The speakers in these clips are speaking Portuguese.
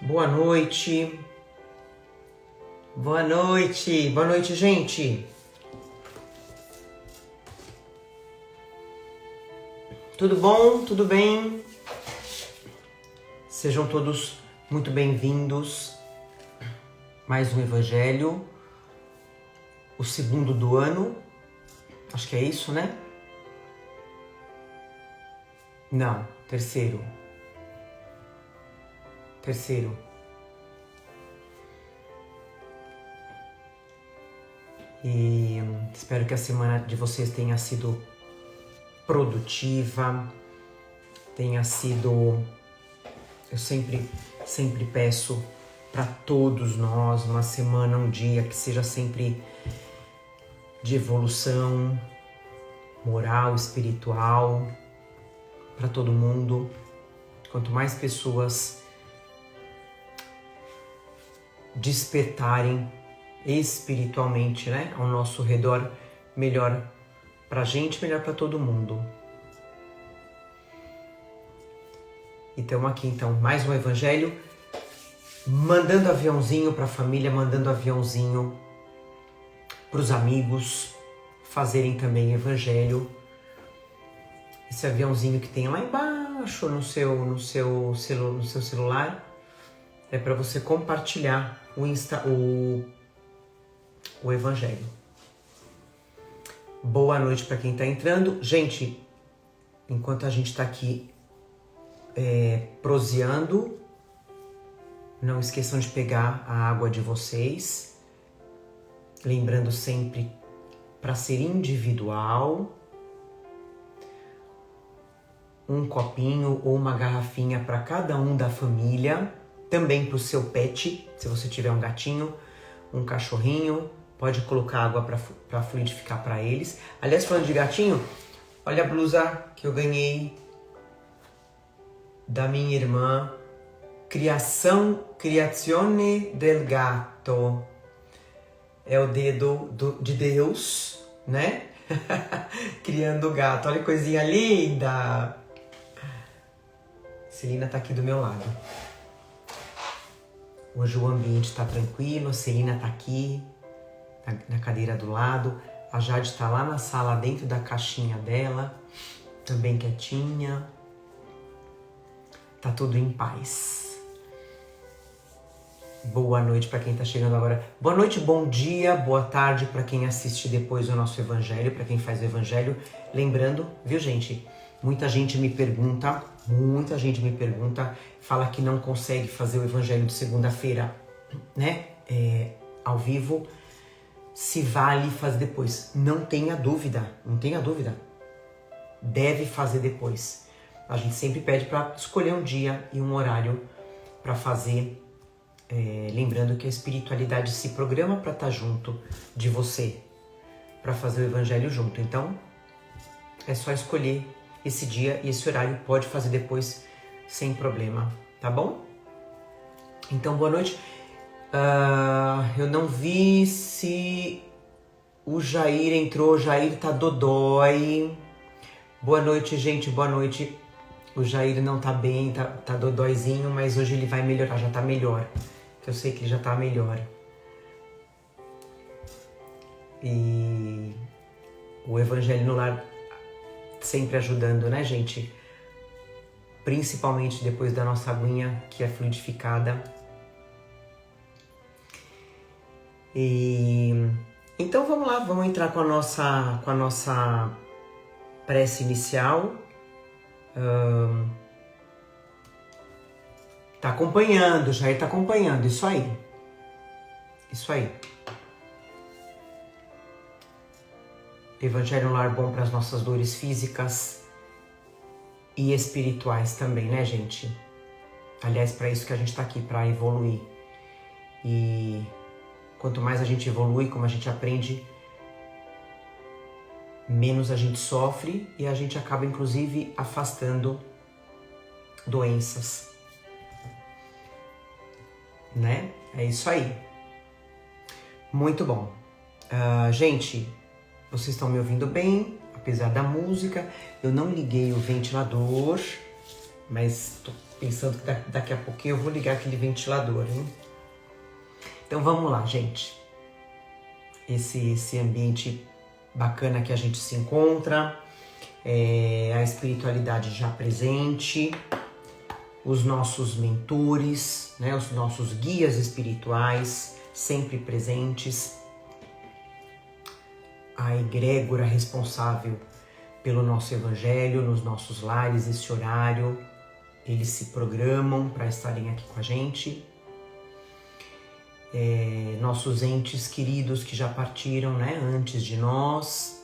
Boa noite. Boa noite. Boa noite, gente. Tudo bom? Tudo bem? Sejam todos muito bem-vindos. Mais um Evangelho, o segundo do ano. Acho que é isso, né? Não, terceiro. E espero que a semana de vocês tenha sido produtiva, tenha sido... Eu sempre peço para todos nós uma semana, um dia que seja sempre de evolução moral, espiritual, para todo mundo. Quanto mais pessoas despertarem espiritualmente, né, ao nosso redor, melhor pra gente, melhor para todo mundo. E estamos aqui então, mais um Evangelho, mandando aviãozinho para a família, mandando aviãozinho para os amigos fazerem também Evangelho. Esse aviãozinho que tem lá embaixo no seu celular é para você compartilhar o Evangelho. Boa noite para quem está entrando. Gente, enquanto a gente está aqui proseando, não esqueçam de pegar a água de vocês, lembrando sempre para ser individual, um copinho ou uma garrafinha para cada um da família, também para o seu pet, se você tiver um gatinho, um cachorrinho, pode colocar água para fluidificar para eles. Aliás, falando de gatinho, olha a blusa que eu ganhei da minha irmã, Creazione del Gatto. É o dedo de Deus, né? Criando o gato. Olha que coisinha linda! Celina tá aqui do meu lado. Hoje o ambiente tá tranquilo, a Celina tá aqui, na cadeira do lado. A Jade tá lá na sala, dentro da caixinha dela, também quietinha. Tá tudo em paz. Boa noite para quem está chegando agora. Boa noite, bom dia, boa tarde para quem assiste depois o nosso Evangelho, para quem faz o Evangelho. Lembrando, viu, gente? Muita gente me pergunta, fala que não consegue fazer o Evangelho de segunda-feira, né? Ao vivo. Se vale fazer depois. Não tenha dúvida. Deve fazer depois. A gente sempre pede para escolher um dia e um horário para fazer, lembrando que a espiritualidade se programa para estar junto de você, para fazer o Evangelho junto. Então, é só escolher esse dia e esse horário, pode fazer depois sem problema, tá bom? Então, boa noite. Eu não vi se o Jair entrou, o Jair tá dodói. Boa noite, gente, boa noite. O Jair não tá bem, tá dodóizinho, mas hoje ele vai melhorar, já tá melhor. Eu sei que ele já tá melhor. E o Evangelho no Lar sempre ajudando, né, gente? Principalmente depois da nossa aguinha, que é fluidificada. Então vamos lá, vamos entrar com a nossa prece inicial. Tá acompanhando, Jair tá acompanhando, isso aí. Evangelho no Lar bom para as nossas dores físicas e espirituais também, né, gente? Aliás, para isso que a gente tá aqui, para evoluir. E quanto mais a gente evolui, como a gente aprende, menos a gente sofre e a gente acaba, inclusive, afastando doenças. Né? É isso aí. Muito bom. Gente, vocês estão me ouvindo bem, apesar da música. Eu não liguei o ventilador, mas pensando que daqui a pouquinho eu vou ligar aquele ventilador, hein? Então vamos lá, gente. Esse ambiente bacana que a gente se encontra, a espiritualidade já presente, os nossos mentores, né, os nossos guias espirituais sempre presentes, a egrégora responsável pelo nosso evangelho nos nossos lares, esse horário, eles se programam para estarem aqui com a gente. Nossos entes queridos que já partiram, né, antes de nós,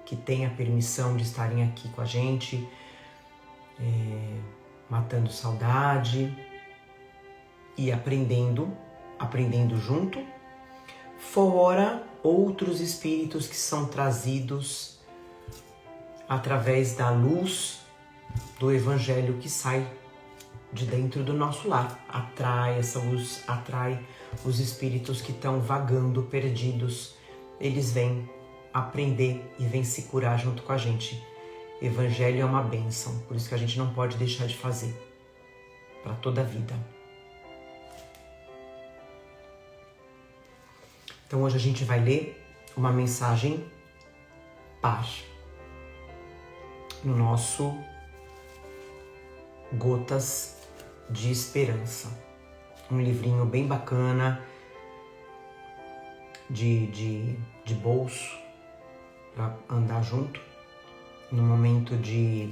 que têm a permissão de estarem aqui com a gente, matando saudade e aprendendo junto. Fora outros espíritos que são trazidos através da luz do evangelho que sai de dentro do nosso lar. Essa luz atrai os espíritos que estão vagando, perdidos. Eles vêm aprender e vêm se curar junto com a gente. Evangelho é uma bênção, por isso que a gente não pode deixar de fazer para toda a vida. Então hoje a gente vai ler uma mensagem par no nosso Gotas de Esperança. Um livrinho bem bacana de bolso para andar junto no momento de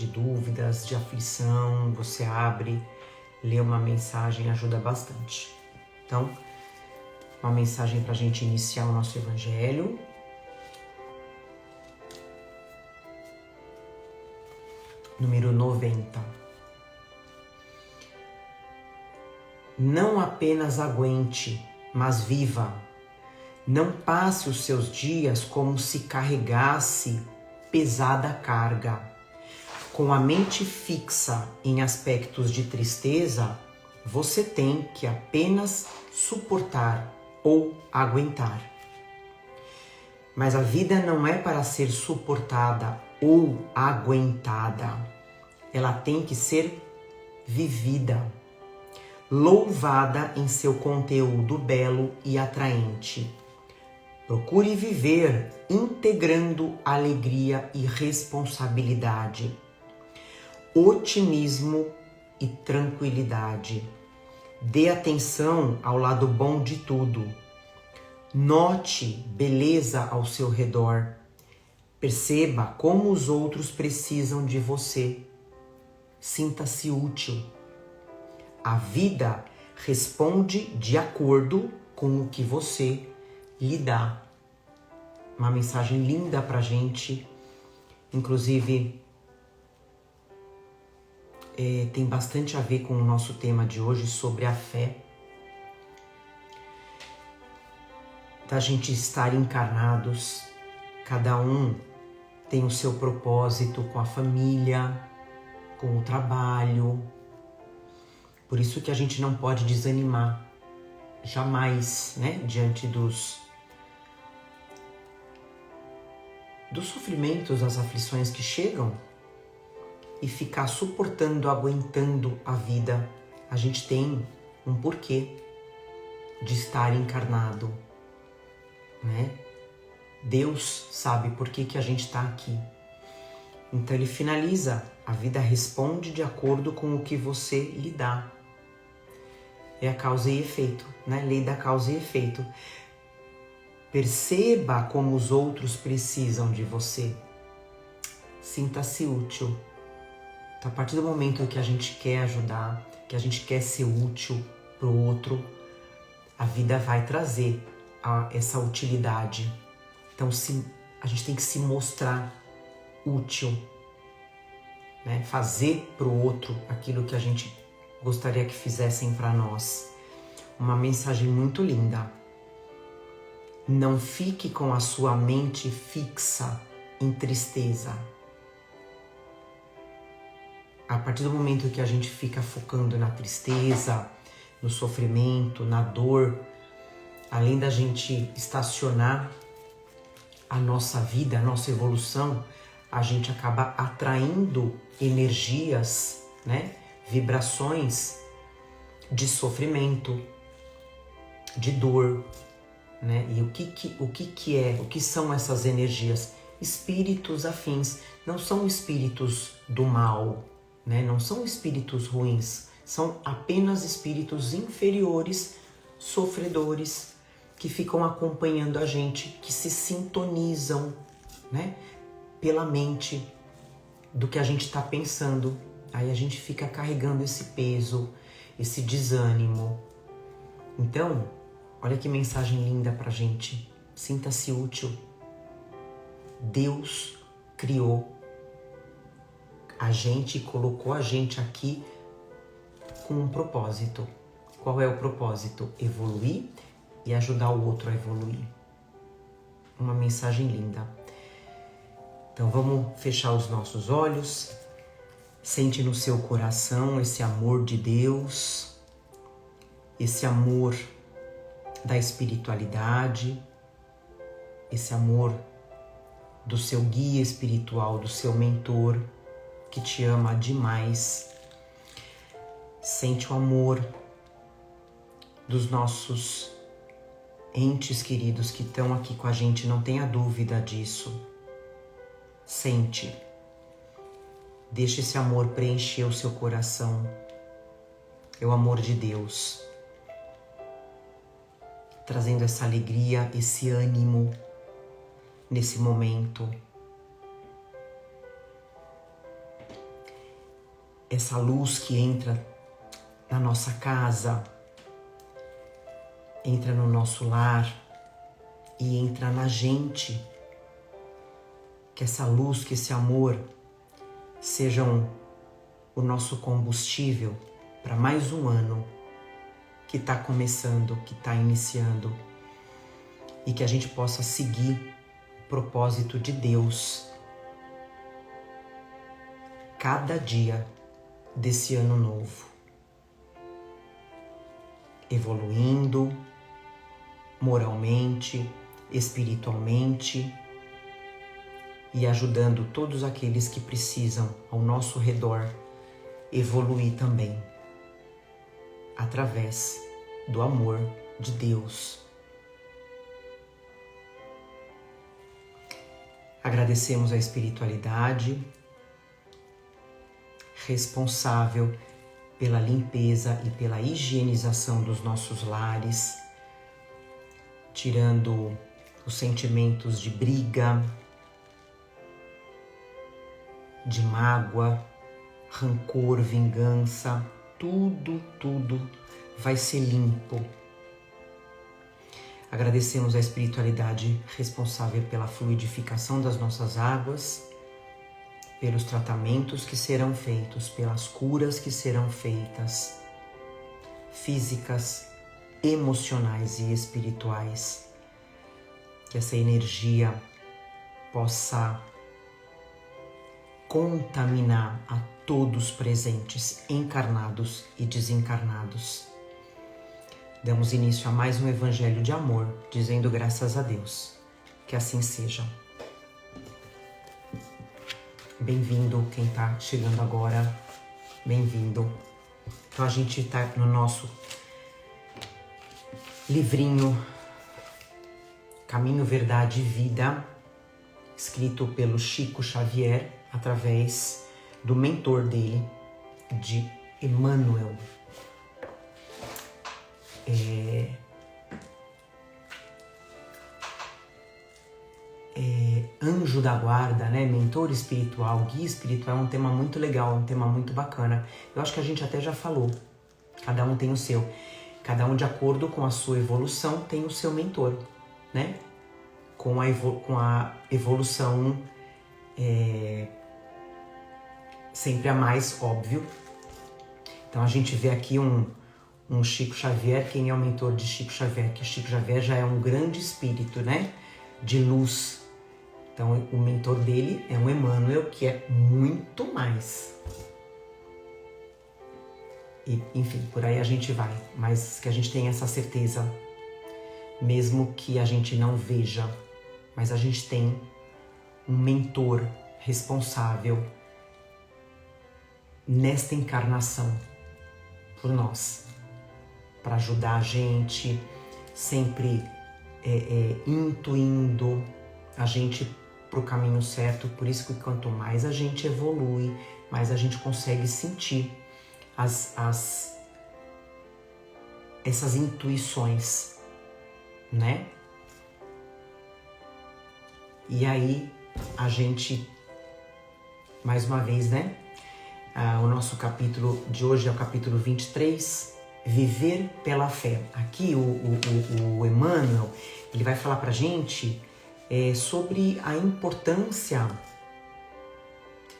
dúvidas, de aflição. Você abre, lê uma mensagem, ajuda bastante. Então, uma mensagem para a gente iniciar o nosso evangelho. Número 90. Não apenas aguente, mas viva. Não passe os seus dias como se carregasse pesada carga. Com a mente fixa em aspectos de tristeza, você tem que apenas suportar ou aguentar. Mas a vida não é para ser suportada ou aguentada. Ela tem que ser vivida, louvada em seu conteúdo belo e atraente. Procure viver integrando alegria e responsabilidade, otimismo e tranquilidade. Dê atenção ao lado bom de tudo. Note beleza ao seu redor. Perceba como os outros precisam de você. Sinta-se útil. A vida responde de acordo com o que você lhe dá. Uma mensagem linda pra gente. Inclusive, tem bastante a ver com o nosso tema de hoje sobre a fé. Da gente estar encarnados, cada um tem o seu propósito com a família, com o trabalho. Por isso que a gente não pode desanimar jamais, né, diante dos sofrimentos, das aflições que chegam, e ficar suportando, aguentando a vida. A gente tem um porquê de estar encarnado, né? Deus sabe por que a gente está aqui. Então ele finaliza: a vida responde de acordo com o que você lhe dá. É a causa e efeito, né? Lei da causa e efeito. Perceba como os outros precisam de você. Sinta-se útil. Então, a partir do momento que a gente quer ajudar, que a gente quer ser útil para o outro, a vida vai trazer essa utilidade. Então, a gente tem que se mostrar útil, né? Fazer para o outro aquilo que a gente gostaria que fizessem para nós. Uma mensagem muito linda. Não fique com a sua mente fixa em tristeza. A partir do momento que a gente fica focando na tristeza, no sofrimento, na dor, além da gente estacionar a nossa vida, a nossa evolução, a gente acaba atraindo energias, né? Vibrações de sofrimento, de dor, né? E o que são essas energias? Espíritos afins, não são espíritos do mal, né? Não são espíritos ruins, são apenas espíritos inferiores, sofredores, que ficam acompanhando a gente, que se sintonizam, né? Pela mente do que a gente está pensando. Aí a gente fica carregando esse peso, esse desânimo. Então, olha que mensagem linda pra gente. Sinta-se útil. Deus criou a gente e colocou a gente aqui com um propósito. Qual é o propósito? Evoluir e ajudar o outro a evoluir. Uma mensagem linda. Então vamos fechar os nossos olhos. Sente no seu coração esse amor de Deus, esse amor da espiritualidade, esse amor do seu guia espiritual, do seu mentor, que te ama demais. Sente o amor dos nossos entes queridos que estão aqui com a gente, não tenha dúvida disso. Sente. Deixe esse amor preencher o seu coração. É o amor de Deus, trazendo essa alegria, esse ânimo nesse momento. Essa luz que entra na nossa casa, entra no nosso lar e entra na gente. Que essa luz, que esse amor sejam o nosso combustível para mais um ano que está começando, que está iniciando, e que a gente possa seguir o propósito de Deus cada dia desse ano novo, evoluindo moralmente, espiritualmente e ajudando todos aqueles que precisam ao nosso redor evoluir também, através do amor de Deus. Agradecemos a espiritualidade responsável pela limpeza e pela higienização dos nossos lares, tirando os sentimentos de briga, de mágoa, rancor, vingança, tudo vai ser limpo. Agradecemos a espiritualidade responsável pela fluidificação das nossas águas, pelos tratamentos que serão feitos, pelas curas que serão feitas, físicas, emocionais e espirituais. Que essa energia possa contaminar a todos presentes, encarnados e desencarnados. Damos início a mais um evangelho de amor, dizendo graças a Deus. Que assim seja. Bem-vindo quem está chegando agora, bem-vindo. Então a gente está no nosso livrinho Caminho, Verdade e Vida, escrito pelo Chico Xavier, através do mentor dele, de Emmanuel. Anjo da guarda, né? Mentor espiritual, guia espiritual, é um tema muito legal, um tema muito bacana. Eu acho que a gente até já falou, cada um tem o seu. Cada um de acordo com a sua evolução tem o seu mentor, né? Com a evolução sempre a mais, óbvio. Então a gente vê aqui um Chico Xavier. Quem é o mentor de Chico Xavier? Que Chico Xavier já é um grande espírito, né? De luz. Então o mentor dele é um Emmanuel, que é muito mais. E, enfim, por aí a gente vai. Mas que a gente tenha essa certeza, mesmo que a gente não veja, mas a gente tem um mentor responsável nesta encarnação por nós, para ajudar a gente, sempre intuindo a gente para o caminho certo. Por isso que quanto mais a gente evolui, mais a gente consegue sentir essas intuições, né? E aí a gente, mais uma vez, né? O nosso capítulo de hoje é o capítulo 23, Viver pela Fé. Aqui o Emmanuel, ele vai falar pra gente sobre a importância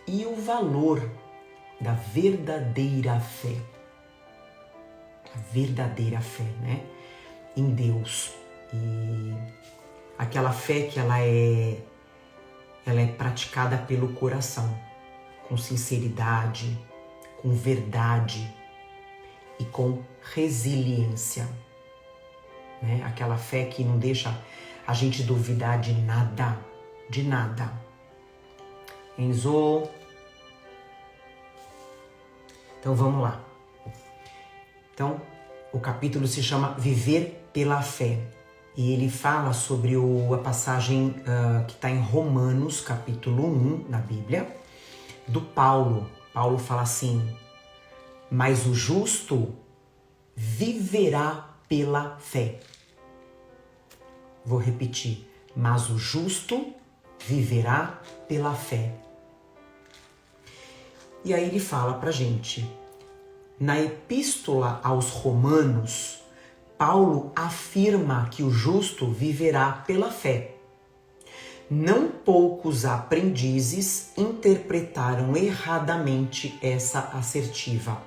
e o valor da verdadeira fé. A verdadeira fé, né? Em Deus. E aquela fé que ela é praticada pelo coração, com sinceridade, com verdade e com resiliência, né? Aquela fé que não deixa a gente duvidar de nada, de nada. Enzo. Então vamos lá. Então, o capítulo se chama Viver pela Fé. E ele fala sobre a passagem que está em Romanos, capítulo 1, na Bíblia, do Paulo. Paulo fala assim: mas o justo viverá pela fé. Vou repetir. Mas o justo viverá pela fé. E aí ele fala pra gente, na Epístola aos Romanos, Paulo afirma que o justo viverá pela fé. Não poucos aprendizes interpretaram erradamente essa assertiva.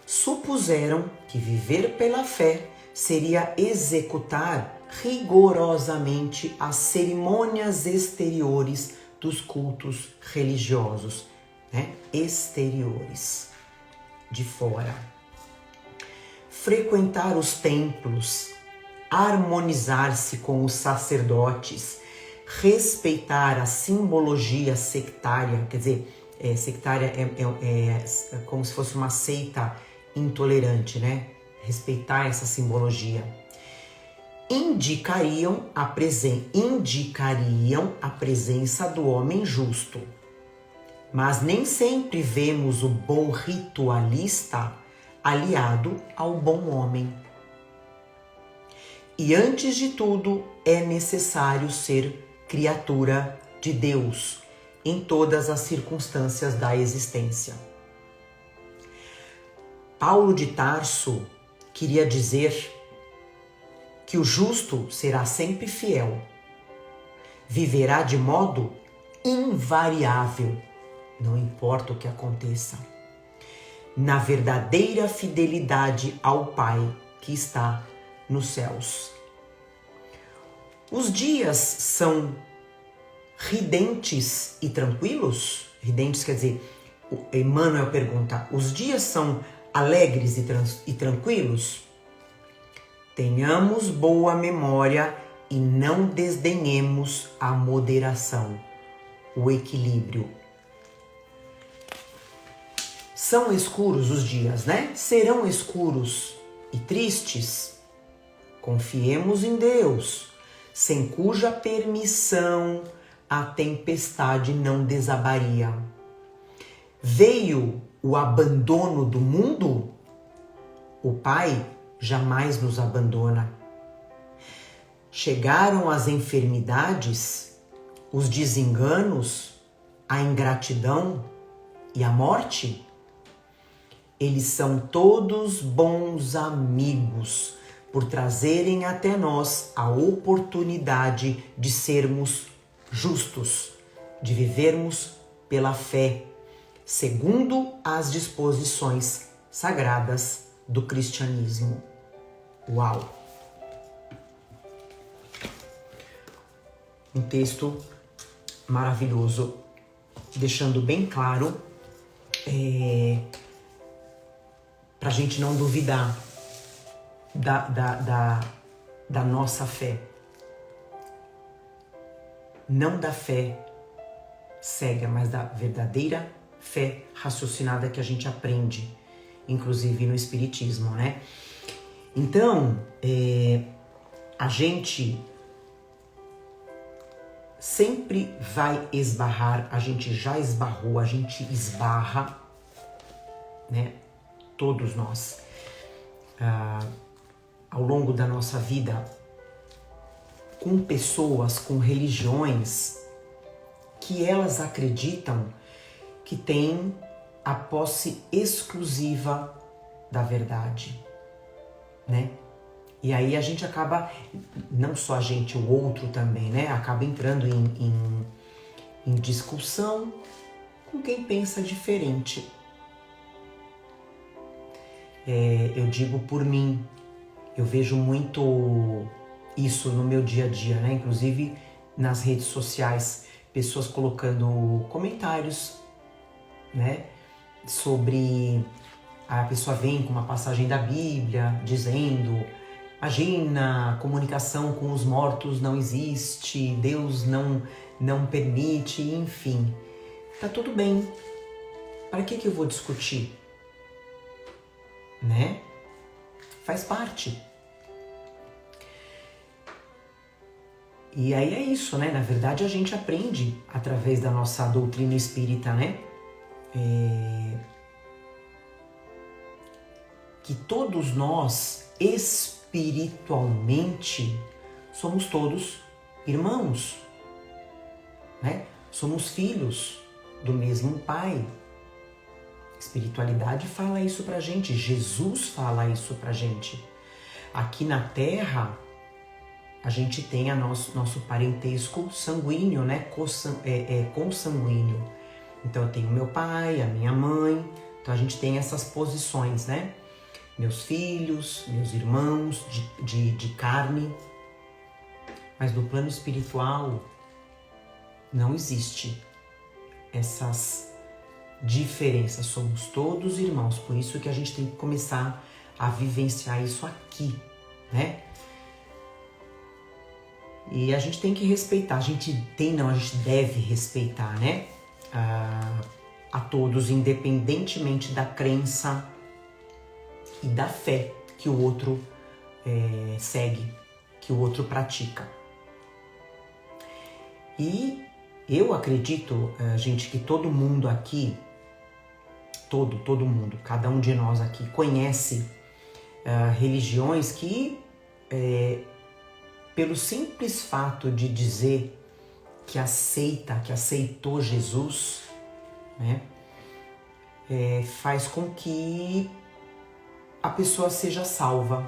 Supuseram que viver pela fé seria executar rigorosamente as cerimônias exteriores dos cultos religiosos, né? Exteriores, de fora. Frequentar os templos, harmonizar-se com os sacerdotes, respeitar a simbologia sectária, quer dizer, sectária é como se fosse uma seita intolerante, né? Respeitar essa simbologia. Indicariam a presença do homem justo. Mas nem sempre vemos o bom ritualista aliado ao bom homem. E antes de tudo, é necessário ser criatura de Deus em todas as circunstâncias da existência. Paulo de Tarso queria dizer que o justo será sempre fiel, viverá de modo invariável, não importa o que aconteça, na verdadeira fidelidade ao Pai que está nos céus. Os dias são ridentes e tranquilos? Ridentes quer dizer, Emmanuel pergunta, os dias são alegres e tranquilos? Tenhamos boa memória e não desdenhemos a moderação, o equilíbrio. São escuros os dias, né? Serão escuros e tristes? Confiemos em Deus, sem cuja permissão a tempestade não desabaria. Veio o abandono do mundo? O Pai jamais nos abandona. Chegaram as enfermidades, os desenganos, a ingratidão e a morte? Eles são todos bons amigos por trazerem até nós a oportunidade de sermos justos, de vivermos pela fé, segundo as disposições sagradas do cristianismo. Uau! Um texto maravilhoso, deixando bem claro para a gente não duvidar da nossa fé. Não da fé cega, mas da verdadeira fé raciocinada que a gente aprende, inclusive no Espiritismo, né? Então, a gente sempre vai esbarrar, a gente já esbarrou, a gente esbarra, né? Todos nós, ao longo da nossa vida, com pessoas, com religiões que elas acreditam que têm a posse exclusiva da verdade, né? E aí a gente acaba, não só a gente, o outro também, né? Acaba entrando em discussão com quem pensa diferente. Eu digo por mim, eu vejo muito isso no meu dia a dia, né? Inclusive nas redes sociais, pessoas colocando comentários, né? Sobre a pessoa vem com uma passagem da Bíblia dizendo: imagina, a comunicação com os mortos não existe, Deus não permite, enfim. Tá tudo bem. Para que eu vou discutir? Né? Faz parte. E aí é isso, né? Na verdade a gente aprende através da nossa doutrina espírita, né? Que todos nós, espiritualmente, somos todos irmãos, né? Somos filhos do mesmo Pai. Espiritualidade fala isso pra gente, Jesus fala isso pra gente. Aqui na Terra, a gente tem nosso parentesco sanguíneo, né? Consanguíneo. Então eu tenho meu pai, a minha mãe, então a gente tem essas posições, né? Meus filhos, meus irmãos de carne. Mas no plano espiritual não existe essas diferenças, somos todos irmãos, por isso que a gente tem que começar a vivenciar isso aqui, né? E a gente tem que respeitar, a gente deve respeitar, né? A todos, independentemente da crença e da fé que o outro segue, que o outro pratica. E eu acredito, gente, que todo mundo aqui, todo mundo, cada um de nós aqui conhece religiões que, pelo simples fato de dizer que aceitou Jesus, né, faz com que a pessoa seja salva,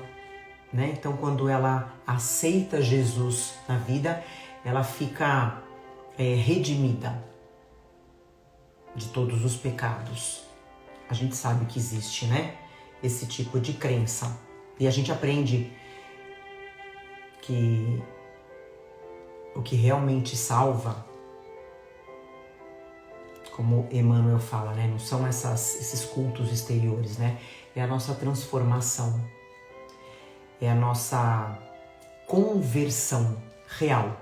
né? Então, quando ela aceita Jesus na vida, ela fica redimida de todos os pecados. A gente sabe que existe, né? Esse tipo de crença. E a gente aprende que o que realmente salva, como Emmanuel fala, né? Não são esses cultos exteriores, né? É a nossa transformação, é a nossa conversão real.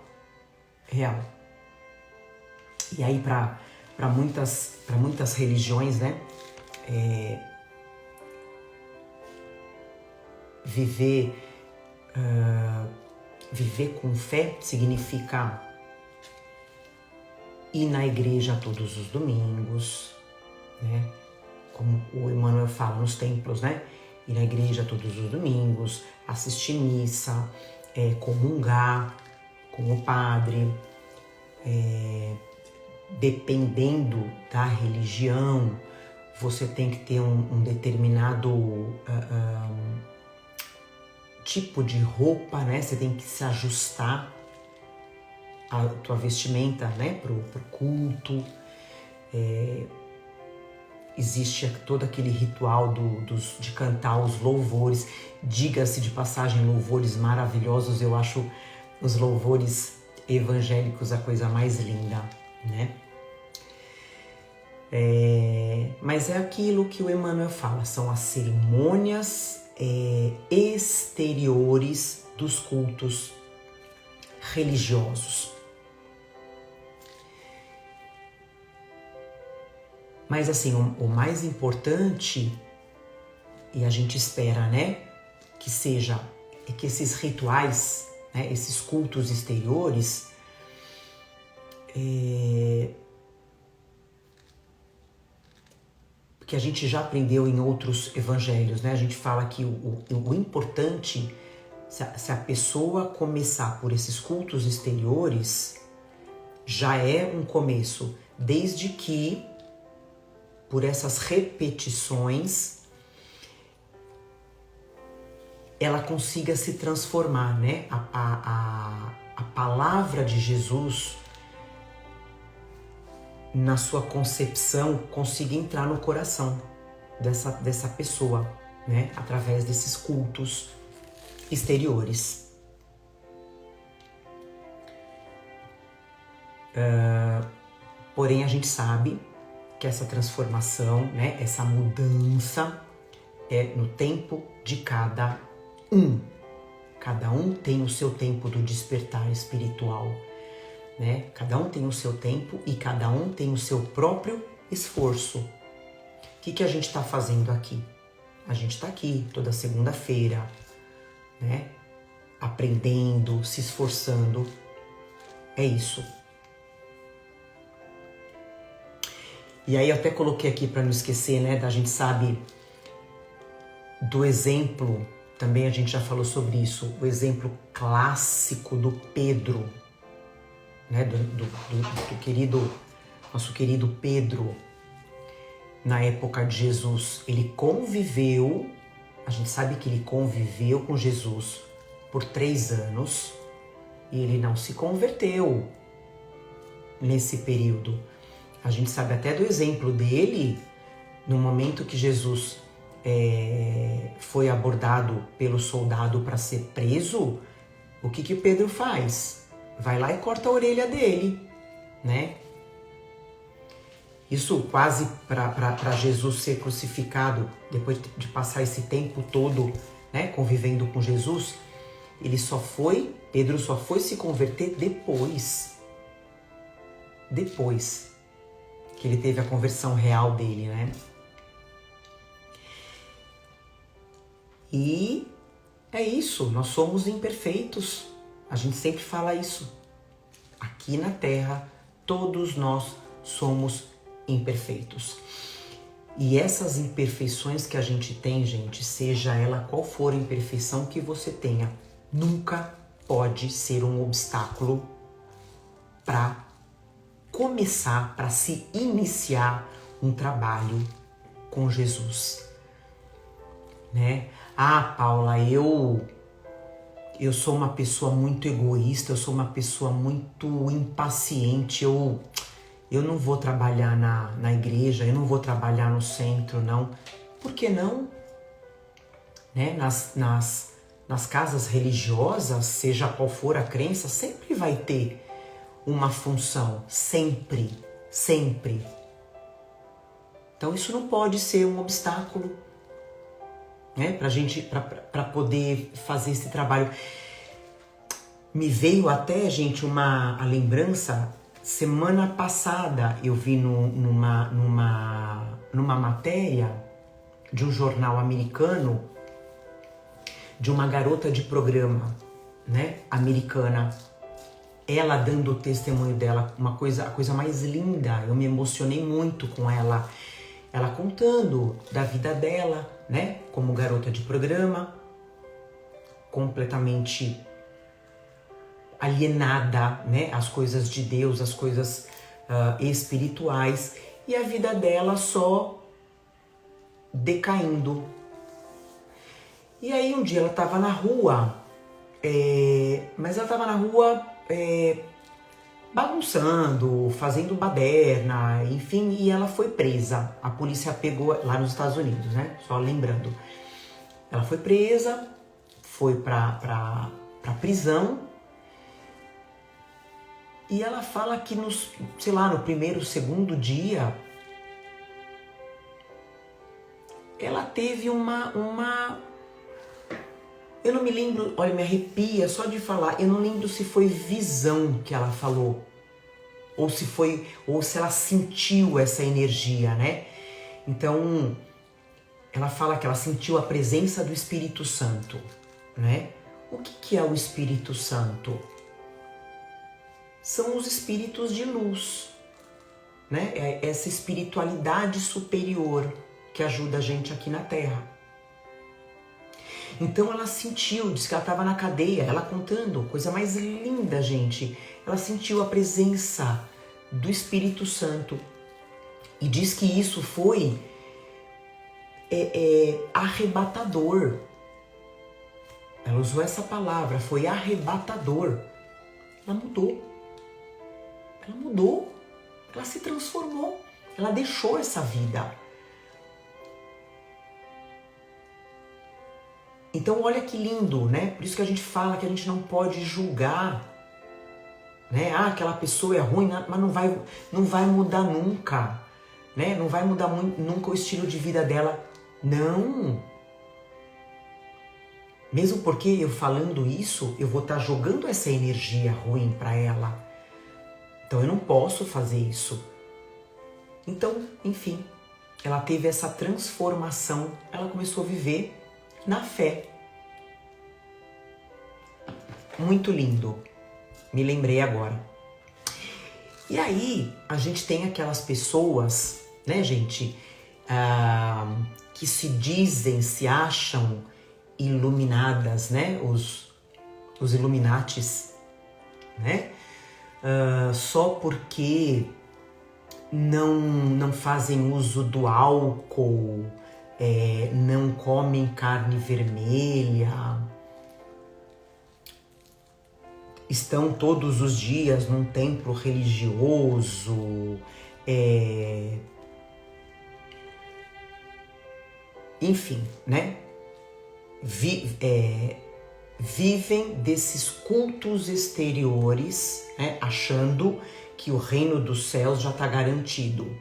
E aí para muitas religiões, né? Viver com fé significa ir na igreja todos os domingos, né? Como o Emmanuel fala nos templos, né? Ir na igreja todos os domingos, assistir missa, comungar com o padre, dependendo da religião, você tem que ter um determinado tipo de roupa, né? Você tem que se ajustar a tua vestimenta, né? Pro culto. Existe todo aquele ritual de cantar os louvores. Diga-se de passagem, louvores maravilhosos. Eu acho os louvores evangélicos a coisa mais linda, né? Mas é aquilo que o Emmanuel fala, são as cerimônias exteriores dos cultos religiosos. Mas assim, o mais importante, e a gente espera, né, que seja, é que esses rituais, né, esses cultos exteriores, que a gente já aprendeu em outros evangelhos, né? A gente fala que o importante, se a pessoa começar por esses cultos exteriores, já é um começo, desde que por essas repetições ela consiga se transformar, né? A palavra de Jesus, na sua concepção, consiga entrar no coração dessa pessoa, né? Através desses cultos exteriores. Porém, a gente sabe que essa transformação, né? Essa mudança é no tempo de cada um. Cada um tem o seu tempo do despertar espiritual, né? Cada um tem o seu tempo e cada um tem o seu próprio esforço. O que a gente está fazendo aqui? A gente está aqui toda segunda-feira, né? Aprendendo, se esforçando. É isso. E aí eu até coloquei aqui para não esquecer, né? A gente sabe do exemplo, também a gente já falou sobre isso, o exemplo clássico do Pedro, né, nosso querido Pedro, na época de Jesus. Ele conviveu, a gente sabe que ele conviveu com Jesus por 3 anos e ele não se converteu nesse período. A gente sabe até do exemplo dele, no momento que Jesus foi abordado pelo soldado para ser preso, o que Pedro faz? Vai lá e corta a orelha dele, né? Isso quase para Jesus ser crucificado, depois de passar esse tempo todo, né, convivendo com Jesus, Pedro só foi se converter depois que ele teve a conversão real dele, né? E é isso, nós somos imperfeitos. A gente sempre fala isso. Aqui na Terra, todos nós somos imperfeitos. E essas imperfeições que a gente tem, gente, seja ela qual for a imperfeição que você tenha, nunca pode ser um obstáculo para começar, para se iniciar um trabalho com Jesus, né? Ah, Paula, eu sou uma pessoa muito egoísta, eu sou uma pessoa muito impaciente, eu não vou trabalhar na igreja, eu não vou trabalhar no centro, não. Por que não? Né? Nas casas religiosas, seja qual for a crença, sempre vai ter uma função, sempre, sempre. Então isso não pode ser um obstáculo, né, para poder fazer esse trabalho. Me veio até, gente, a lembrança. Semana passada eu vi numa matéria de um jornal americano de uma garota de programa, né, americana. Ela dando o testemunho dela, a coisa mais linda. Eu me emocionei muito com ela. Ela contando da vida dela, né, como garota de programa, completamente alienada, né, às coisas de Deus, às coisas espirituais, e a vida dela só decaindo. E aí um dia ela estava na rua, mas ela estava na rua bagunçando, fazendo baderna, enfim, e ela foi presa. A polícia pegou lá nos Estados Unidos, né? Só lembrando. Ela foi presa, foi pra prisão, e ela fala que no primeiro, segundo dia, ela teve eu não me lembro, olha, me arrepia só de falar, eu não lembro se foi visão que ela falou, ou se ela sentiu essa energia, né? Então, ela fala que ela sentiu a presença do Espírito Santo, né? O que é o Espírito Santo? São os espíritos de luz, né? É essa espiritualidade superior que ajuda a gente aqui na Terra. Então ela sentiu, disse que ela estava na cadeia, ela contando, coisa mais linda, gente. Ela sentiu a presença do Espírito Santo e diz que isso foi arrebatador. Ela usou essa palavra, foi arrebatador. Ela mudou. Ela mudou. Ela se transformou. Ela deixou essa vida. Então olha que lindo, né? Por isso que a gente fala que a gente não pode julgar, né? Ah, aquela pessoa é ruim, mas não vai mudar nunca, né? Não vai mudar nunca o estilo de vida dela. Não. Mesmo porque eu falando isso, eu vou estar jogando essa energia ruim para ela. Então eu não posso fazer isso. Então, enfim, ela teve essa transformação, ela começou a viver na fé. Muito lindo. Me lembrei agora. E aí, a gente tem aquelas pessoas, né, gente, que se dizem, se acham iluminadas, né, os Illuminatis, né, só porque não fazem uso do álcool, não comem carne vermelha, estão todos os dias num templo religioso, enfim, né? Vivem desses cultos exteriores, né? Achando que o reino dos céus já está garantido.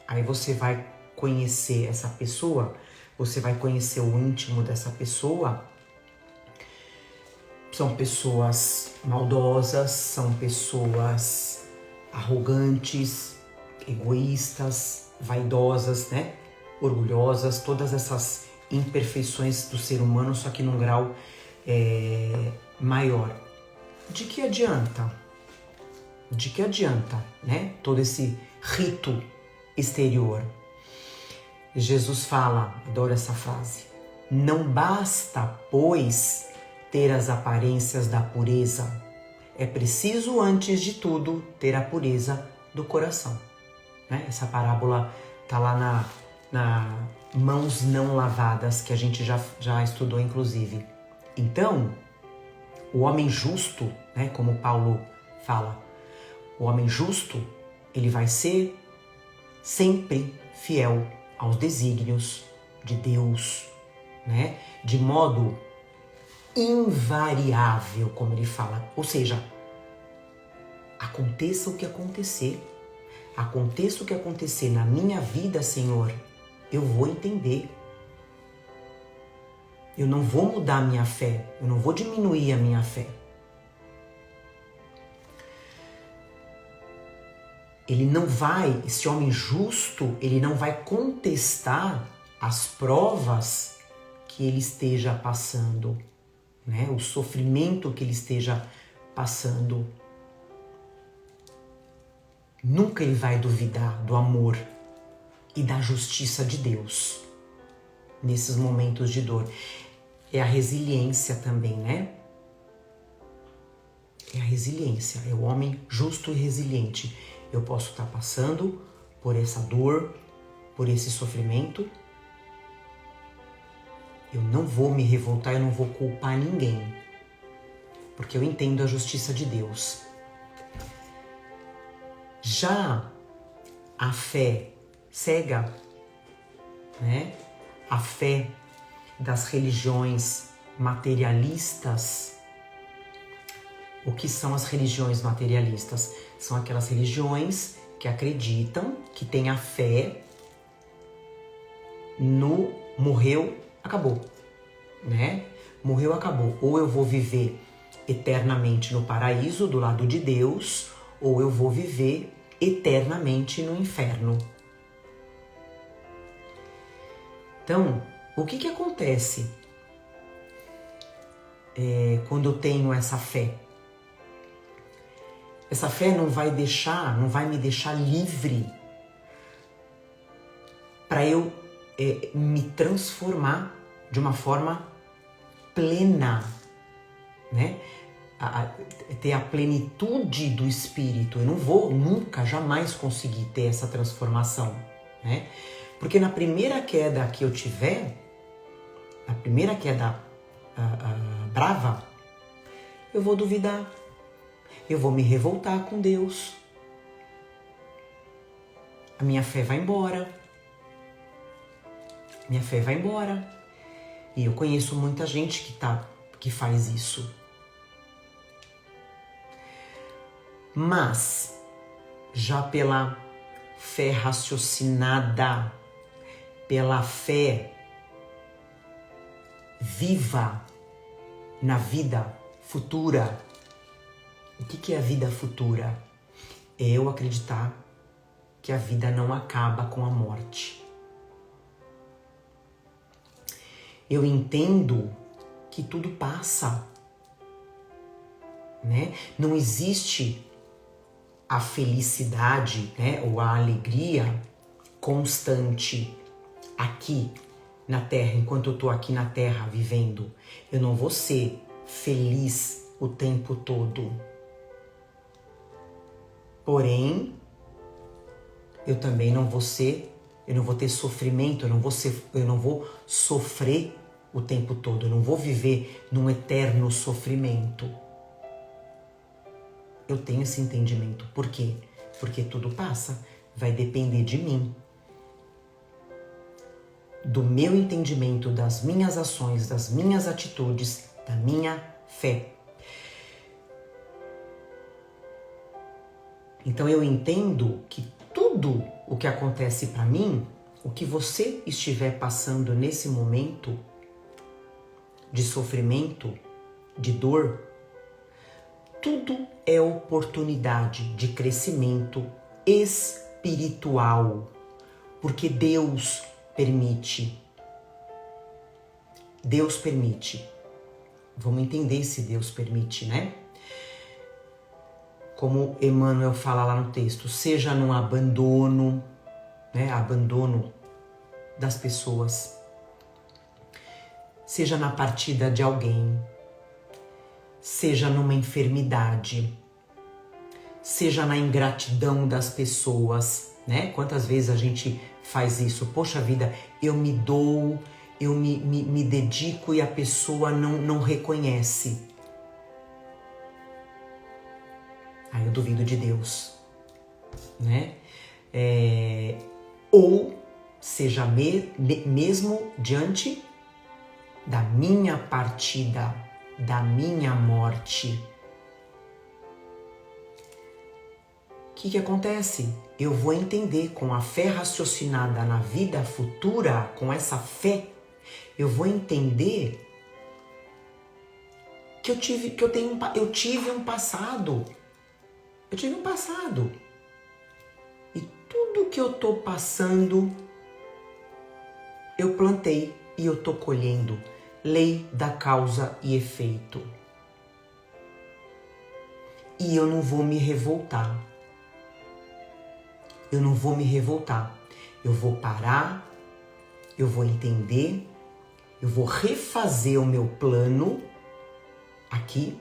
Aí você vai conhecer essa pessoa, você vai conhecer o íntimo dessa pessoa. São pessoas maldosas, são pessoas arrogantes, egoístas, vaidosas, né? Orgulhosas, todas essas imperfeições do ser humano, só que num grau maior. De que adianta? De que adianta, né? Todo esse rito exterior. Jesus fala, adoro essa frase, não basta, pois, ter as aparências da pureza, é preciso, antes de tudo, ter a pureza do coração. Né? Essa parábola está lá na Mãos Não Lavadas, que a gente já estudou, inclusive. Então, o homem justo, né, como Paulo fala, o homem justo, ele vai ser sempre fiel aos desígnios de Deus, né? De modo invariável, como ele fala. Ou seja, aconteça o que acontecer na minha vida, Senhor, eu vou entender. Eu não vou mudar a minha fé, eu não vou diminuir a minha fé. Esse homem justo, ele não vai contestar as provas que ele esteja passando, né? O sofrimento que ele esteja passando. Nunca ele vai duvidar do amor e da justiça de Deus nesses momentos de dor. É a resiliência também, né? É a resiliência, é o homem justo e resiliente. Eu posso estar passando por essa dor, por esse sofrimento. Eu não vou me revoltar, eu não vou culpar ninguém, porque eu entendo a justiça de Deus. Já a fé cega, né? A fé das religiões materialistas. O que são as religiões materialistas? São aquelas religiões que acreditam, que têm a fé no morreu, acabou, né? Morreu, acabou. Ou eu vou viver eternamente no paraíso, do lado de Deus, ou eu vou viver eternamente no inferno. Então, o que acontece quando eu tenho essa fé? Essa fé não vai me deixar livre para eu me transformar de uma forma plena, né? Ter a plenitude do espírito. Eu não vou nunca, jamais conseguir ter essa transformação, né? Porque na primeira queda que eu tiver, na primeira queda brava, eu vou duvidar, eu vou me revoltar com Deus, a minha fé vai embora, e eu conheço muita gente que faz isso. Mas, já pela fé raciocinada, pela fé viva na vida futura. O que é a vida futura? É eu acreditar que a vida não acaba com a morte. Eu entendo que tudo passa, né? Não existe a felicidade, né, ou a alegria constante aqui na Terra, enquanto eu tô aqui na Terra vivendo. Eu não vou ser feliz o tempo todo. Porém, eu também não vou ter sofrimento, eu não vou sofrer o tempo todo, eu não vou viver num eterno sofrimento. Eu tenho esse entendimento. Por quê? Porque tudo passa, vai depender de mim. Do meu entendimento, das minhas ações, das minhas atitudes, da minha fé. Então eu entendo que tudo o que acontece para mim, o que você estiver passando nesse momento de sofrimento, de dor, tudo é oportunidade de crescimento espiritual, porque Deus permite. Deus permite. Vamos entender se Deus permite, né? Como Emmanuel fala lá no texto, seja num abandono, né? Abandono das pessoas, seja na partida de alguém, seja numa enfermidade, seja na ingratidão das pessoas, né? Quantas vezes a gente faz isso? Poxa vida, eu me dou, eu me dedico e a pessoa não reconhece. Aí eu duvido de Deus, né? Ou seja, mesmo diante da minha partida, da minha morte. O que acontece? Eu vou entender com a fé raciocinada na vida futura, com essa fé, eu vou entender que eu tive um passado. Eu tive um passado. E tudo que eu tô passando, eu plantei e eu tô colhendo. Lei da causa e efeito. E eu não vou me revoltar. Eu não vou me revoltar. Eu vou parar, eu vou entender, eu vou refazer o meu plano aqui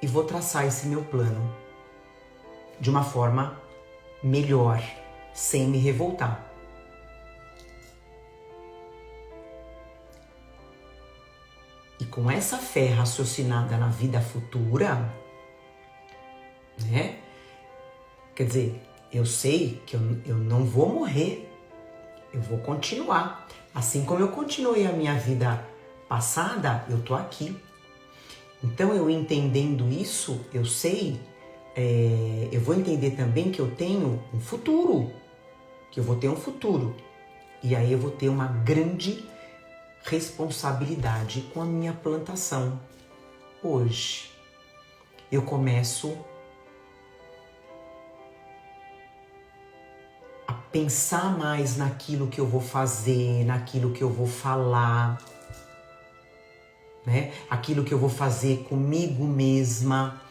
e vou traçar esse meu plano de uma forma melhor, sem me revoltar. E com essa fé raciocinada na vida futura, né? Quer dizer, eu sei que eu não vou morrer, eu vou continuar. Assim como eu continuei a minha vida passada, eu tô aqui. Então, eu entendendo isso, eu sei, eu vou entender também que eu tenho um futuro, que eu vou ter um futuro. E aí eu vou ter uma grande responsabilidade com a minha plantação. hoje eu começo a pensar mais naquilo que eu vou fazer, naquilo que eu vou falar, né? Aquilo que eu vou fazer comigo mesma.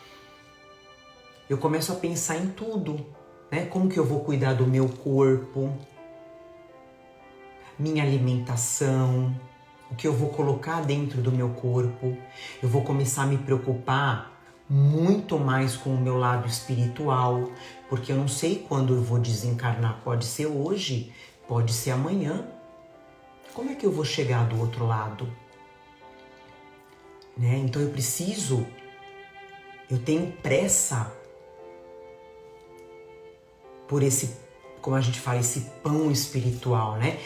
Eu começo a pensar em tudo, né? Como que eu vou cuidar do meu corpo, minha alimentação, o que eu vou colocar dentro do meu corpo. Eu vou começar a me preocupar muito mais com o meu lado espiritual, porque eu não sei quando eu vou desencarnar. Pode ser hoje, pode ser amanhã. Como é que eu vou chegar do outro lado? Né? Então eu tenho pressa por esse, como a gente fala, esse pão espiritual, né?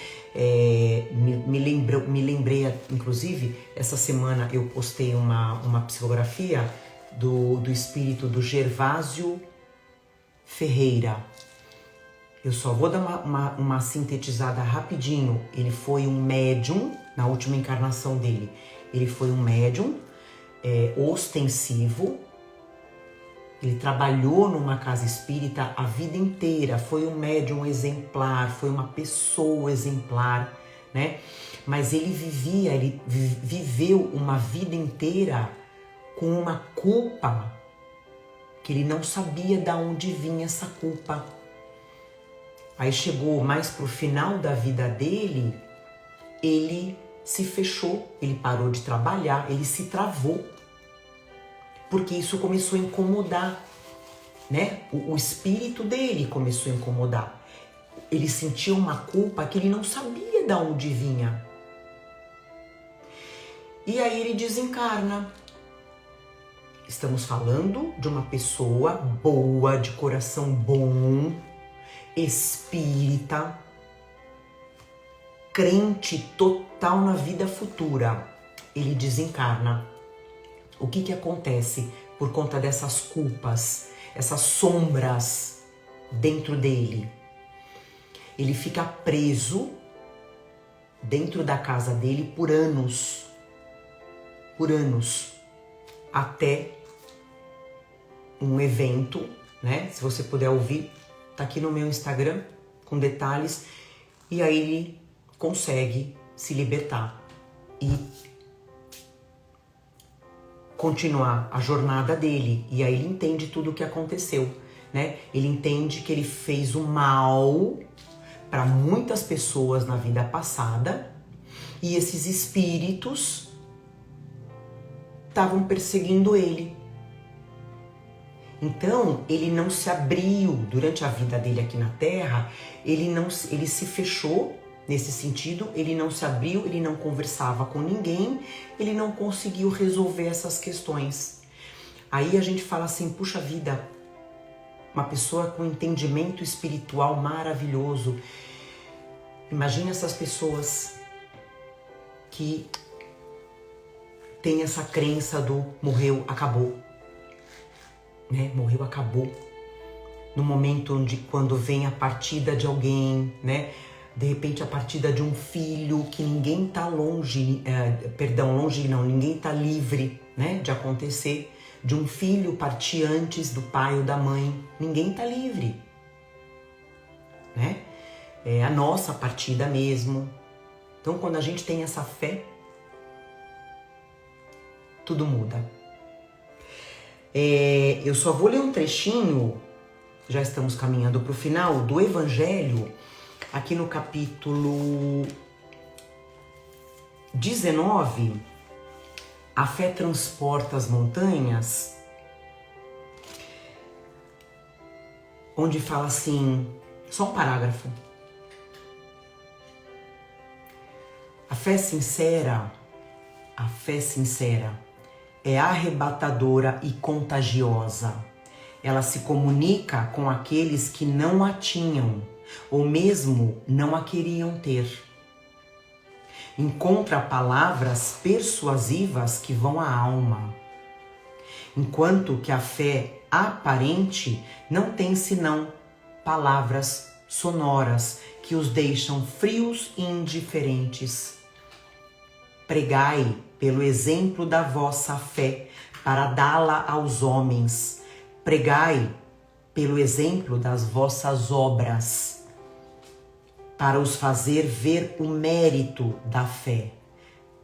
Me lembrei, inclusive, essa semana eu postei uma psicografia do espírito do Gervásio Ferreira. Eu só vou dar uma sintetizada rapidinho. Ele foi um médium, na última encarnação dele. Ele foi um médium ostensivo. Ele trabalhou numa casa espírita a vida inteira, foi um médium exemplar, foi uma pessoa exemplar, né? Mas ele viveu uma vida inteira com uma culpa que ele não sabia de onde vinha essa culpa. Aí chegou mais pro final da vida dele, ele se fechou, ele parou de trabalhar, ele se travou. Porque isso começou a incomodar, né? O espírito dele começou a incomodar. Ele sentia uma culpa que ele não sabia de onde vinha. E aí ele desencarna. Estamos falando de uma pessoa boa, de coração bom, espírita, crente total na vida futura. Ele desencarna. O que acontece por conta dessas culpas, essas sombras dentro dele? Ele fica preso dentro da casa dele por anos, até um evento, né? Se você puder ouvir, tá aqui no meu Instagram com detalhes, e aí ele consegue se libertar e continuar a jornada dele. E aí ele entende tudo o que aconteceu, né? Ele entende que ele fez o mal para muitas pessoas na vida passada e esses espíritos estavam perseguindo ele. Então ele não se abriu durante a vida dele aqui na Terra, ele se fechou. Nesse sentido, ele não se abriu, ele não conversava com ninguém, ele não conseguiu resolver essas questões. Aí a gente fala assim, puxa vida, uma pessoa com entendimento espiritual maravilhoso. Imagina essas pessoas que têm essa crença do morreu, acabou. Né? Morreu, acabou. No momento quando vem a partida de alguém, né? De repente a partida de um filho que ninguém tá longe, ninguém tá livre, né, de acontecer, de um filho partir antes do pai ou da mãe, ninguém tá livre, né? É a nossa partida mesmo. Então quando a gente tem essa fé, tudo muda. Eu só vou ler um trechinho, já estamos caminhando para o final, do Evangelho, aqui no capítulo 19, a fé transporta as montanhas, onde fala assim, só um parágrafo. A fé sincera é arrebatadora e contagiosa. Ela se comunica com aqueles que não a tinham, ou mesmo não a queriam ter. Encontra palavras persuasivas que vão à alma, enquanto que a fé aparente não tem senão palavras sonoras que os deixam frios e indiferentes. Pregai pelo exemplo da vossa fé, para dá-la aos homens. Pregai pelo exemplo das vossas obras, para os fazer ver o mérito da fé.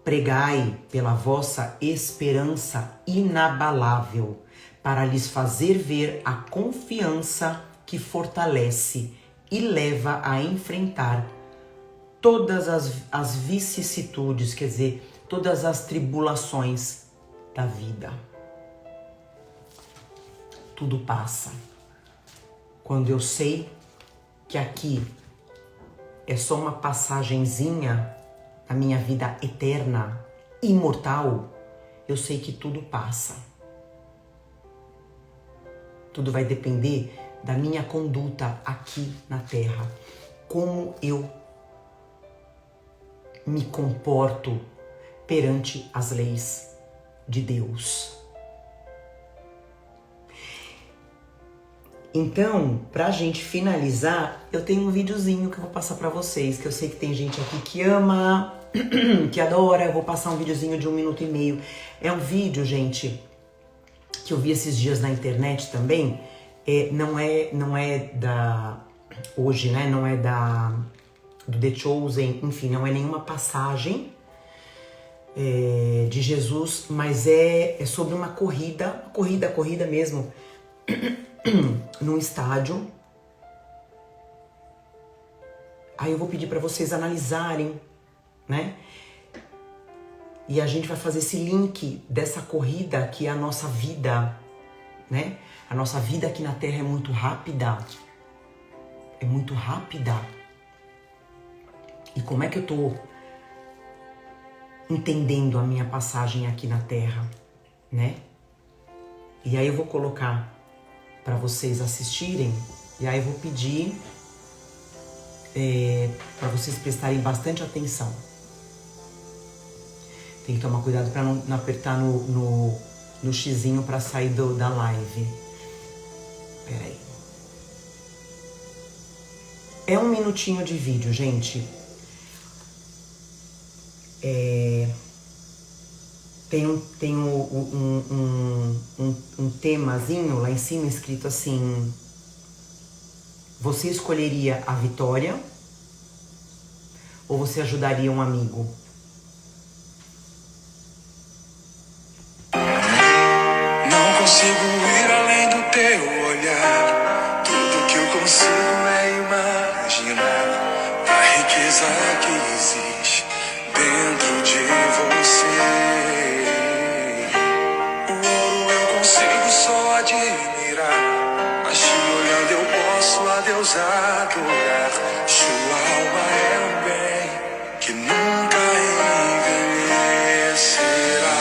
Pregai pela vossa esperança inabalável, para lhes fazer ver a confiança que fortalece e leva a enfrentar todas as vicissitudes, quer dizer, todas as tribulações da vida. Tudo passa. Quando eu sei que aqui é só uma passagenzinha da minha vida eterna, imortal, eu sei que tudo passa. Tudo vai depender da minha conduta aqui na Terra. Como eu me comporto perante as leis de Deus. Então, pra gente finalizar, eu tenho um videozinho que eu vou passar pra vocês, que eu sei que tem gente aqui que ama, que adora. Eu vou passar um videozinho de 1 minuto e meio. É um vídeo, gente, que eu vi esses dias na internet também. Não é da... Hoje, né? Não é do The Chosen, enfim, não é nenhuma passagem de Jesus, mas é sobre uma corrida mesmo, num estádio. Aí eu vou pedir para vocês analisarem, né? E a gente vai fazer esse link dessa corrida que é a nossa vida, né? A nossa vida aqui na Terra é muito rápida. É muito rápida. E como é que eu tô entendendo a minha passagem aqui na Terra, né? E aí eu vou colocar para vocês assistirem, e aí eu vou pedir para vocês prestarem bastante atenção. Tem que tomar cuidado para não apertar no xizinho para sair da live. Pera aí. É 1 minutinho de vídeo, gente. Tem um temazinho lá em cima escrito assim: você escolheria a vitória ou você ajudaria um amigo? Não consigo ir além do teu olhar. Tudo que eu consigo é imaginar a riqueza que existe dentro de você. O ouro eu consigo só admirar, mas te olhando eu posso a Deus adorar. Sua alma é um bem que nunca envelhecerá.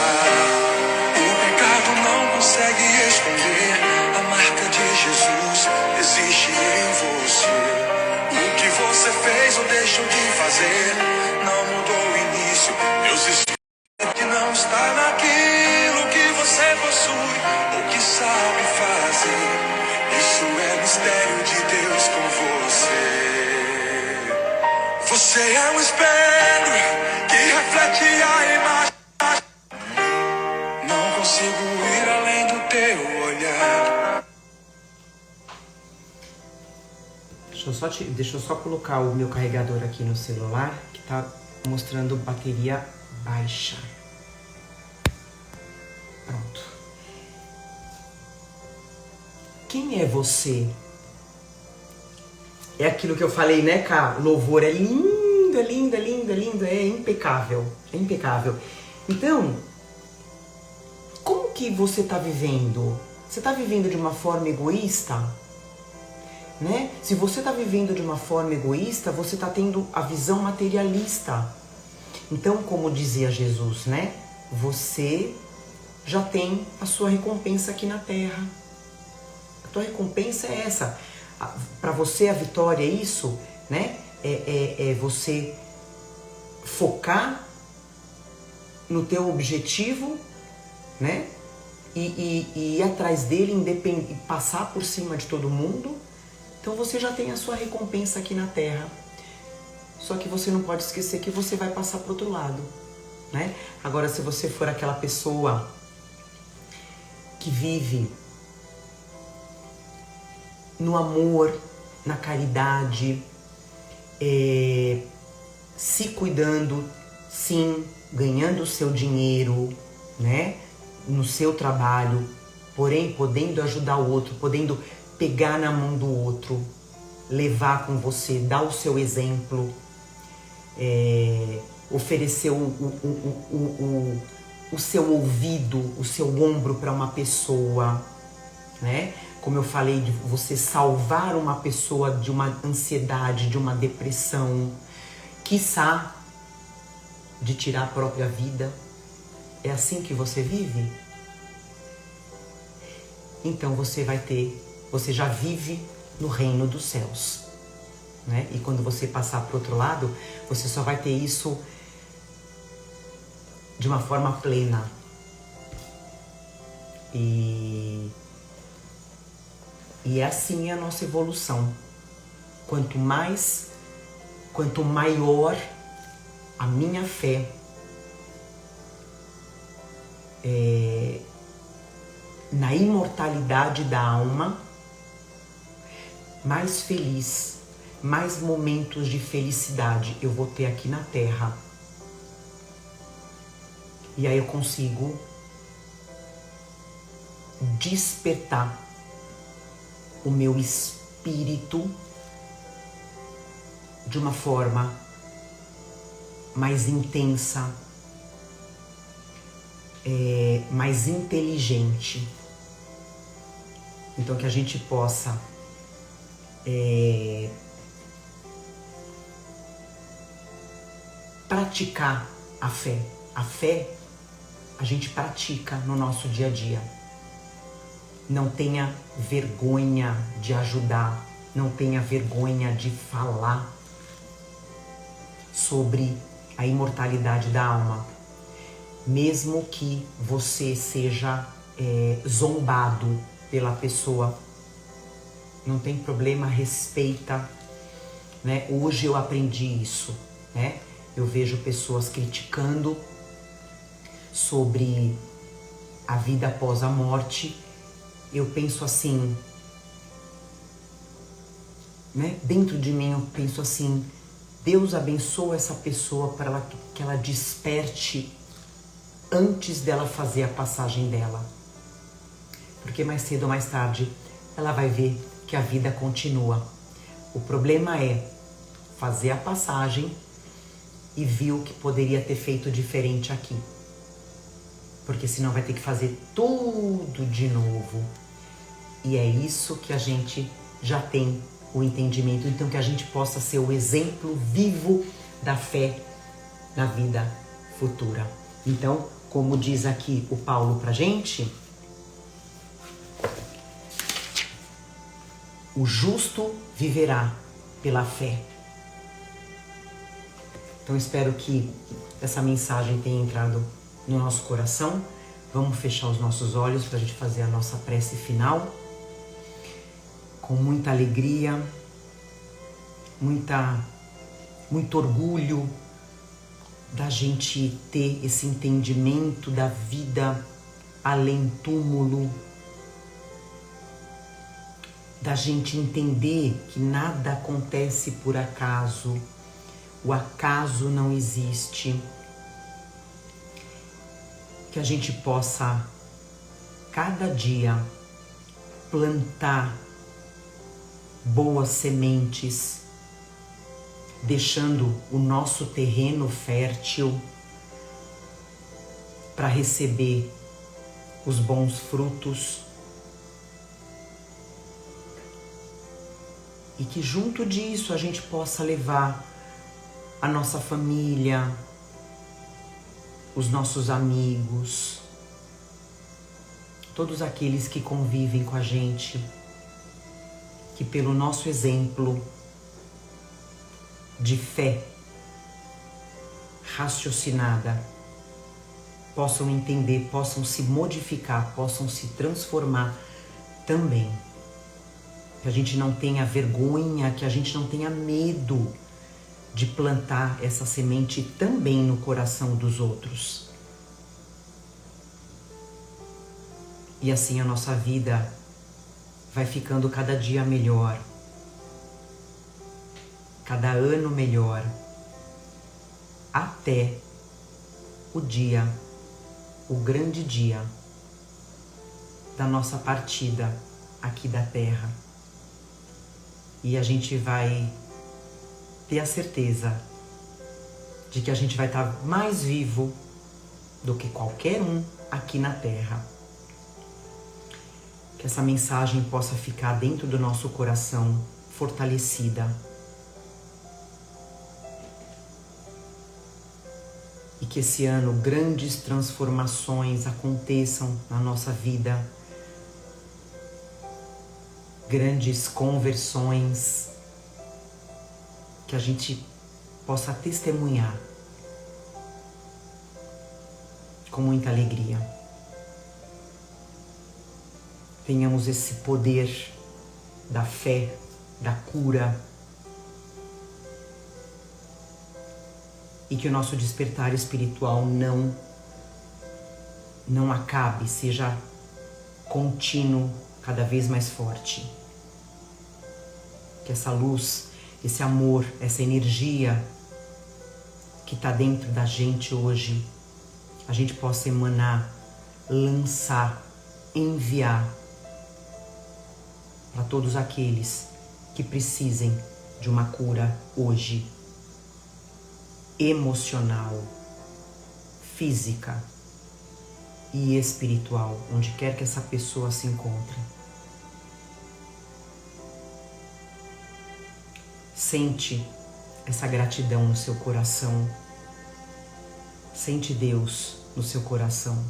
O pecado não consegue esconder a marca de Jesus existe em você. O que você fez ou deixou de fazer não mudou o início. Deus espera que não está naquilo que você possui ou que sabe fazer. Isso é mistério de Deus com você. Você é um espelho que reflete a imagem. Não consigo ir além do teu olhar. Deixa eu só colocar o meu carregador aqui no celular, que tá mostrando bateria baixa. Pronto. Quem é você? É aquilo que eu falei, né, Cá? Louvor é lindo, é lindo, é lindo, é lindo, é impecável. É impecável. Então, como que você tá vivendo? Você tá vivendo de uma forma egoísta? Né? Se você está vivendo de uma forma egoísta, você está tendo a visão materialista. Então, como dizia Jesus, né? Você já tem a sua recompensa aqui na Terra. A tua recompensa é essa. Para você a vitória é isso, né? É você focar no teu objetivo, né? E ir atrás dele, passar por cima de todo mundo. Então você já tem a sua recompensa aqui na Terra. Só que você não pode esquecer que você vai passar para o outro lado, né? Agora, se você for aquela pessoa que vive no amor, na caridade, se cuidando, sim, ganhando o seu dinheiro, né, no seu trabalho, porém podendo ajudar o outro, podendo pegar na mão do outro, levar com você, dar o seu exemplo, oferecer o seu ouvido, o seu ombro para uma pessoa, né? Como eu falei, de você salvar uma pessoa de uma ansiedade, de uma depressão, quiçá de tirar a própria vida. É assim que você vive? Então você já vive no reino dos céus, né? E quando você passar para o outro lado, você só vai ter isso de uma forma plena. E é assim a nossa evolução. Quanto maior a minha fé, na imortalidade da alma, mais feliz, mais momentos de felicidade eu vou ter aqui na Terra. E aí eu consigo despertar o meu espírito de uma forma mais intensa, mais inteligente. Então que a gente possa praticar a fé. A fé a gente pratica no nosso dia a dia. Não tenha vergonha de ajudar, não tenha vergonha de falar sobre a imortalidade da alma. Mesmo que você seja zombado pela pessoa, não tem problema, respeita, né? Hoje eu aprendi isso, né? Eu vejo pessoas criticando sobre a vida após a morte. Eu penso assim, né? Dentro de mim eu penso assim, Deus abençoa essa pessoa para que ela desperte antes dela fazer a passagem dela. Porque mais cedo ou mais tarde ela vai ver que a vida continua. O problema é fazer a passagem e viu que poderia ter feito diferente aqui. Porque senão vai ter que fazer tudo de novo. E é isso que a gente já tem o entendimento. Então que a gente possa ser o exemplo vivo da fé na vida futura. Então, como diz aqui o Paulo pra gente, o justo viverá pela fé. Então espero que essa mensagem tenha entrado no nosso coração. Vamos fechar os nossos olhos para a gente fazer a nossa prece final. Com muita alegria, muito orgulho da gente ter esse entendimento da vida além túmulo, da gente entender que nada acontece por acaso, o acaso não existe, que a gente possa cada dia plantar boas sementes, deixando o nosso terreno fértil para receber os bons frutos. E que junto disso a gente possa levar a nossa família, os nossos amigos, todos aqueles que convivem com a gente, que pelo nosso exemplo de fé raciocinada possam entender, possam se modificar, possam se transformar também. Que a gente não tenha vergonha, que a gente não tenha medo de plantar essa semente também no coração dos outros. E assim a nossa vida vai ficando cada dia melhor, cada ano melhor, até o dia, o grande dia da nossa partida aqui da Terra. E a gente vai ter a certeza de que a gente vai estar mais vivo do que qualquer um aqui na Terra. Que essa mensagem possa ficar dentro do nosso coração fortalecida. E que esse ano grandes transformações aconteçam na nossa vida. Grandes conversões. Que a gente possa testemunhar com muita alegria. Tenhamos esse poder da fé, da cura, e que o nosso despertar espiritual não acabe, seja contínuo, cada vez mais forte. Que essa luz, esse amor, essa energia que está dentro da gente hoje, a gente possa emanar, lançar, enviar para todos aqueles que precisem de uma cura hoje, emocional, física e espiritual, onde quer que essa pessoa se encontre. Sente essa gratidão no seu coração. Sente Deus no seu coração.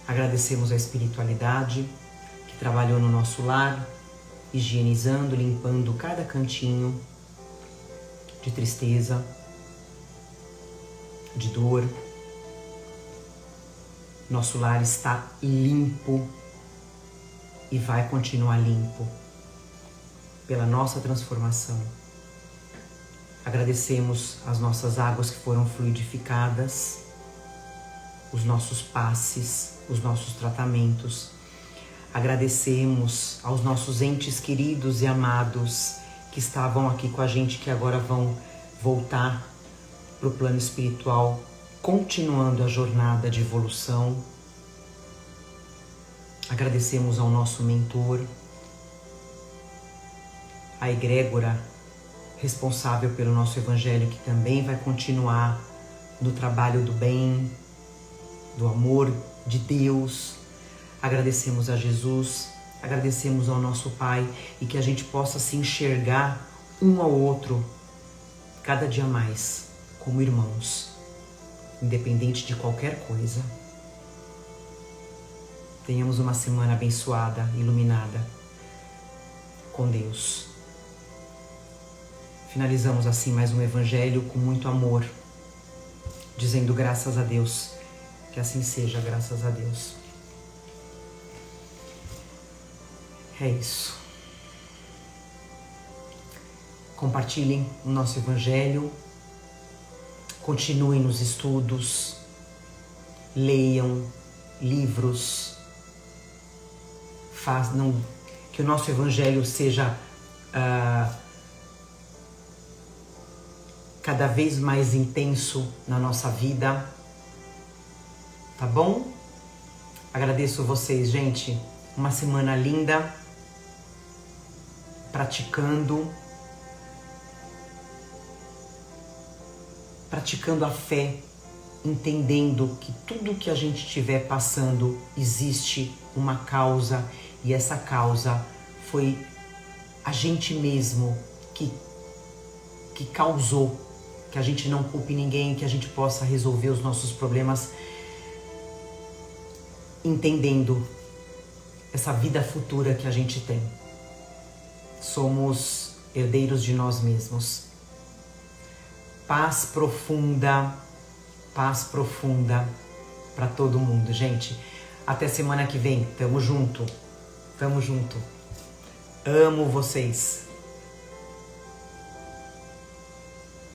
Agradecemos a espiritualidade que trabalhou no nosso lar, higienizando, limpando cada cantinho de tristeza, de dor. Nosso lar está limpo e vai continuar limpo pela nossa transformação. Agradecemos as nossas águas que foram fluidificadas, os nossos passes, os nossos tratamentos. Agradecemos aos nossos entes queridos e amados que estavam aqui com a gente, que agora vão voltar para o plano espiritual, continuando a jornada de evolução. Agradecemos ao nosso mentor, a egrégora responsável pelo nosso evangelho, que também vai continuar no trabalho do bem, do amor de Deus. Agradecemos a Jesus, agradecemos ao nosso Pai, e que a gente possa se enxergar um ao outro cada dia mais como irmãos, independente de qualquer coisa. Tenhamos uma semana abençoada, iluminada com Deus. Finalizamos assim mais um evangelho com muito amor, dizendo graças a Deus. Que assim seja, graças a Deus. É isso. Compartilhem o nosso evangelho. Continuem nos estudos. Leiam livros. Que o nosso evangelho seja cada vez mais intenso na nossa vida. Tá bom? Agradeço vocês, gente. Uma semana linda. Praticando a fé, entendendo que tudo que a gente estiver passando existe uma causa, e essa causa foi a gente mesmo que causou. Que a gente não culpe ninguém, que a gente possa resolver os nossos problemas entendendo essa vida futura que a gente tem. Somos herdeiros de nós mesmos. Paz profunda para todo mundo, gente. Até semana que vem. Tamo junto. Amo vocês.